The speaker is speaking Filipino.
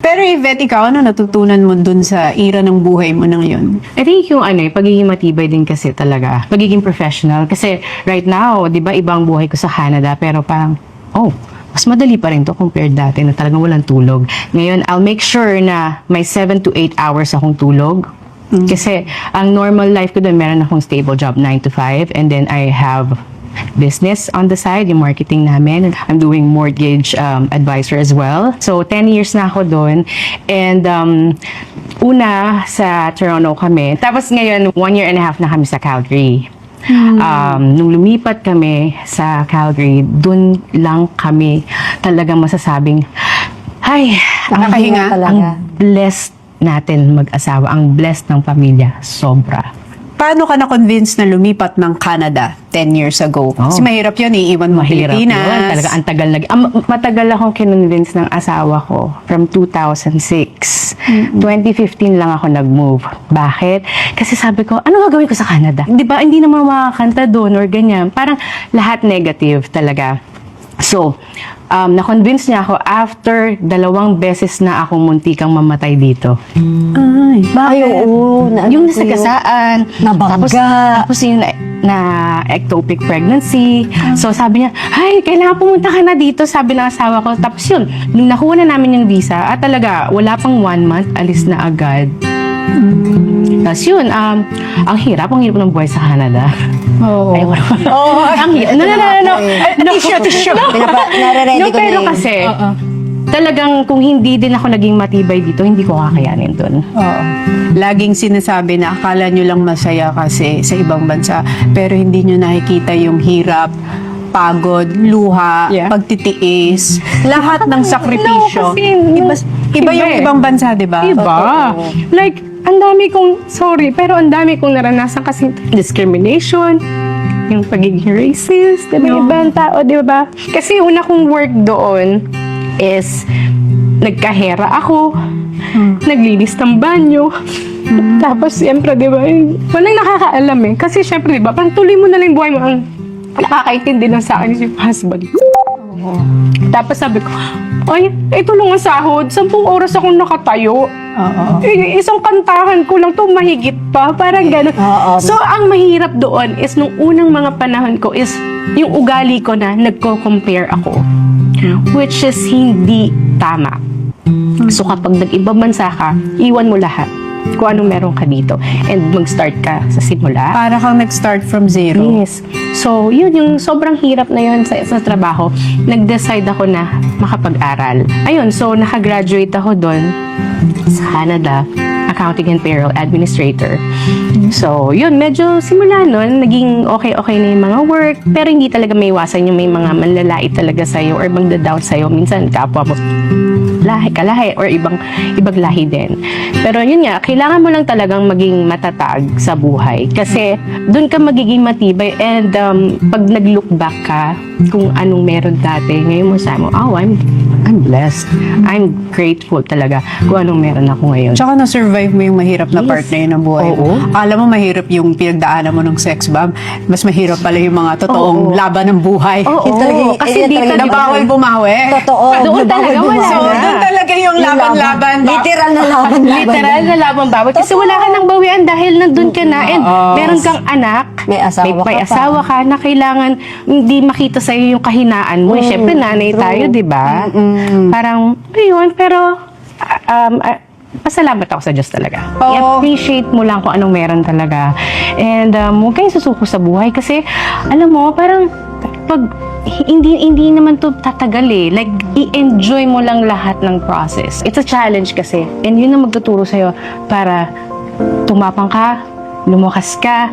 Pero Yvette, ikaw, ano natutunan mo dun sa era ng buhay mo na ngayon? I think yung pagiging matibay din kasi talaga. Pagiging professional. Kasi right now, di ba, ibang buhay ko sa Canada, pero parang, mas madali pa rin to compared dati na talagang walang tulog. Ngayon, I'll make sure na may 7 to 8 hours akong tulog. Kasi ang normal life ko doon, meron akong stable job, 9 to 5. And then I have business on the side, yung marketing namin. I'm doing mortgage advisor as well. So, 10 years na ako doon. And una, sa Toronto kami. Tapos ngayon, 1 year and a half na kami sa Calgary. Nung lumipat kami sa Calgary, dun lang kami talagang masasabing, ay, Nakakahinga ang blessed natin mag-asawa, ang blessed ng pamilya, sobra. Paano ka na-convince na lumipat ng Canada 10 years ago? Kasi mahirap yun, iiwan mo Mahirap Pilipinas. yun. Talaga, ang tagal matagal akong kinonvince ng asawa ko from 2006. 2015 lang ako nag-move. Bakit? Kasi sabi ko, ano gagawin ko sa Canada? Di ba, hindi naman makakanta doon or ganyan. Parang lahat negative talaga. So, na-convince niya ako after 2 beses na akong muntikang mamatay dito. Ay, Ay, oo. Yung nasagasaan. Nabangga. Tapos yung na ectopic pregnancy. So sabi niya, ay, kailangan pumunta ka na dito, sabi ng asawa ko. Tapos yun, nung nakuha na namin yung visa, at talaga, wala pang 1 month, alis na agad. Tapos yun, ang hirap ng buhay sa Canada. Oo. Ayaw ko naman. Ang hirap. No. Tissue. Nare-ready ko na Pero yun. kasi, talagang kung hindi din ako naging matibay dito, hindi ko kakayanin dun. Oo. Laging sinasabi na akala nyo lang masaya kasi sa ibang bansa, pero hindi nyo nakikita yung hirap, pagod, luha, pagtitiis, lahat ng sakripisyo. No, kasi, Iba yung eh. ibang bansa, di ba? Iba. Like, ang dami kong naranasan kasi discrimination, yung pagiging racist, diba, ibang tao, diba? Kasi una kong work doon is nagkahera ako, naglinis ng banyo. Tapos, siyempre, diba, walang nakakaalam eh. Kasi, siyempre, diba, parang tuloy mo na lang yung buhay mo. Ang nakakaintindi lang sa akin yung husband. Tapos sabi ko, ay, ito lang ang sahod. 10 oras akong nakatayo. Isang kantahan ko lang to mahigit pa. Parang gano'n. So, ang mahirap doon is nung unang mga panahon ko is yung ugali ko na nagko-compare ako. Which is hindi tama. So, kapag nag-ibang bansa ka, iwan mo lahat kung anong meron ka dito and mag-start ka sa simula. Para kang nag-start from zero. Yes. So, yun, yung sobrang hirap na yun sa trabaho, nag-decide ako na makapag-aral. Ayun, so nakagraduate ako doon sa Canada, Accounting and Payroll Administrator. So, yun, medyo simula nun, naging okay-okay na yung mga work, pero hindi talaga may iwasan yung may mga manlalait talaga sa'yo or magda-doubt sa'yo. Minsan, kapwa mo, kalahi, or ibang lahi din. Pero yun nga, kailangan mo lang talagang maging matatag sa buhay. Kasi, doon ka magiging matibay and pag nag-look back ka, kung anong meron dati, ngayon mo sabi mo, I'm blessed. I'm grateful talaga kung anong meron ako ngayon. Tsaka na-survive mo yung mahirap na part na yun ng buhay mo. Oo. Alam mo, mahirap yung pinagdaanan mo ng sex bomb. Mas mahirap pala yung mga totoong laban ng buhay. Oo, kasi yun dito talaga Na yung bawal bumawi. Totoo. Doon bawal talaga wala bumawi. So, na. doon talaga yung laban-laban. Literal na laban-laban. Literal na laban bawal. Kasi wala ka nang bawian dahil nandun ka na and meron kang anak. May asawa may ka pa. asawa ka na kailangan hindi makita sa'yo yung kahinaan mo. Siyempre, nanay tayo, di ba? Parang, ayun, pero pasalamat ako sa Diyos talaga. I-appreciate mo lang kung anong meron talaga. And huwag kayong susuko sa buhay kasi, alam mo, parang pag hindi naman to tatagal eh. Like, i-enjoy mo lang lahat ng process. It's a challenge kasi. And yun ang magtuturo sa'yo para tumapang ka, lumakas ka,